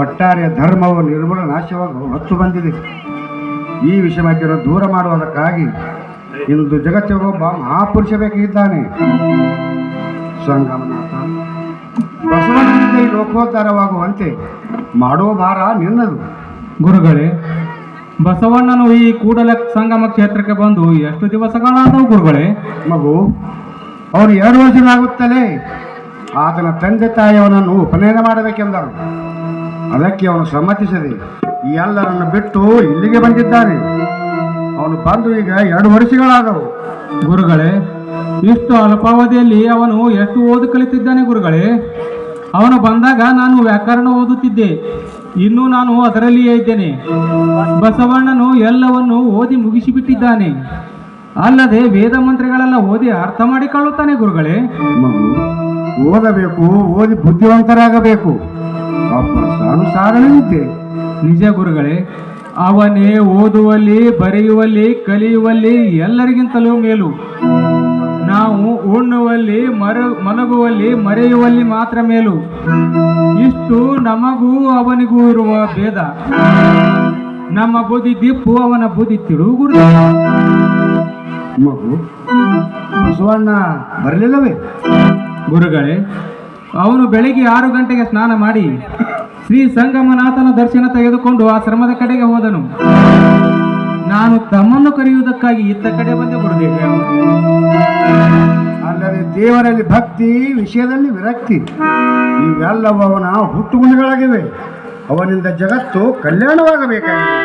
ಒಟ್ಟಾರೆ ಧರ್ಮವು ನಿರ್ಮೂಲ ನಾಶವಾಗಿ ಹೊತ್ತು ಬಂದಿದೆ. ಈ ವಿಷಮತೆಯನ್ನು ದೂರ ಮಾಡುವುದಕ್ಕಾಗಿ ಇಂದು ಜಗತ್ತಿಗೆ ಒಬ್ಬ ಮಹಾಪುರುಷ ಬೇಕಾಗಿದ್ದಾನೆ. ಸಂಗಮನಾಥ, ಬಸವಣ್ಣನಿಂದ ಈ ಲೋಕೋದ್ಧಾರವಾಗುವಂತೆ ಮಾಡುವ ಭಾರ ನಿನ್ನದು. ಗುರುಗಳೇ, ಬಸವಣ್ಣನು ಈ ಕೂಡಲ ಸಂಗಮ ಕ್ಷೇತ್ರಕ್ಕೆ ಬಂದು ಎಷ್ಟು ದಿವಸಗಳಾದವು ಗುರುಗಳೇ? ಮಗು, ಅವನು 2 ವರ್ಷಗಳಾಗುತ್ತಲೇ ಆತನ ತಂದೆ ತಾಯಿಯವನನ್ನು ಉಪನಯನ ಮಾಡಬೇಕೆಂದರು. ಅದಕ್ಕೆ ಅವನು ಸಮ್ಮತಿಸದೆ ಈ ಎಲ್ಲರನ್ನು ಬಿಟ್ಟು ಇಲ್ಲಿಗೆ ಬಂದಿದ್ದಾನೆ. ಅವನು ಬಂದು ಈಗ 2 ವರ್ಷಗಳಾದವು. ಗುರುಗಳೇ, ಇಷ್ಟು ಅಲ್ಪಾವಧಿಯಲ್ಲಿ ಅವನು ಎಷ್ಟು ಓದು ಕಲಿತಿದ್ದಾನೆ ಗುರುಗಳೇ? ಅವನು ಬಂದಾಗ ನಾನು ವ್ಯಾಕರಣ ಓದುತ್ತಿದ್ದೆ, ಇನ್ನೂ ನಾನು ಅದರಲ್ಲಿಯೇ ಇದ್ದೇನೆ. ಬಸವಣ್ಣನು ಎಲ್ಲವನ್ನು ಓದಿ ಮುಗಿಸಿಬಿಟ್ಟಿದ್ದಾನೆ. ಅಲ್ಲದೆ ವೇದ ಮಂತ್ರಗಳೆಲ್ಲ ಓದಿ ಅರ್ಥ ಮಾಡಿಕೊಳ್ಳುತ್ತಾನೆ ಗುರುಗಳೇ. ಮಗು, ಓದಬೇಕು, ಓದಿ ಬುದ್ಧಿವಂತರಾಗಬೇಕು. ಸಾಧನೆಯಿದ್ದೆ. ನಿಜ ಗುರುಗಳೇ, ಅವನೇ ಓದುವಲ್ಲಿ, ಬರೆಯುವಲ್ಲಿ, ಕಲಿಯುವಲ್ಲಿ ಎಲ್ಲರಿಗಿಂತಲೂ ಮೇಲು. ನಾವು ಉಣ್ಣುವಲ್ಲಿ, ಮಲಗುವಲ್ಲಿ, ಮರೆಯುವಲ್ಲಿ ಮಾತ್ರ ಮೇಲು. ಇಷ್ಟು ನಮಗೂ ಅವನಿಗೂ ಇರುವ ಭೇದ. ನಮ್ಮ ಬುದ್ಧಿ ದಿಪ್ಪು, ಅವನ ಬುದ್ಧಿ ತಿಳು ಗುರು. ಮಗು, ಬಸವಣ್ಣ ಬರಲಿಲ್ಲವೇ? ಗುರುಗಳೇ, ಅವನು ಬೆಳಿಗ್ಗೆ 6 ಗಂಟೆಗೆ ಸ್ನಾನ ಮಾಡಿ ಶ್ರೀ ಸಂಗಮನಾಥನ ದರ್ಶನ ತೆಗೆದುಕೊಂಡು ಆಶ್ರಮದ ಕಡೆಗೆ ಹೋದನು. ನಾನು ತಮ್ಮನ್ನು ಕರೆಯುವುದಕ್ಕಾಗಿ ಇತ್ತ ಕಡೆ ಬಂದೆ ಗುರುದೇವ. ಅಲ್ಲದೆ ದೇವರಲ್ಲಿ ಭಕ್ತಿ, ವಿಷಯದಲ್ಲಿ ವಿರಕ್ತಿ ಇವೆಲ್ಲವೂ ಅವನ ಹುಟ್ಟುಗುಣಗಳಾಗಿವೆ. ಅವನಿಂದ ಜಗತ್ತು ಕಲ್ಯಾಣವಾಗಬೇಕಾಗಿದೆ.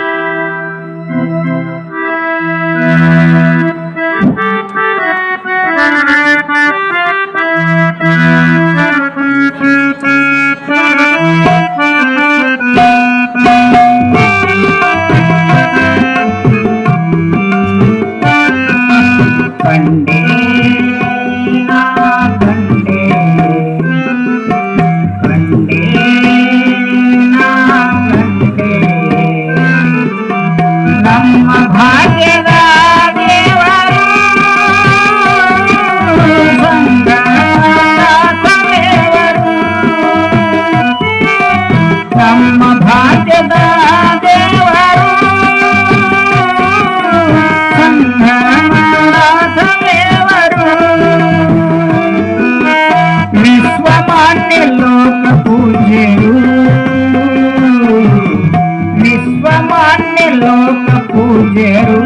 लोक पूजेरु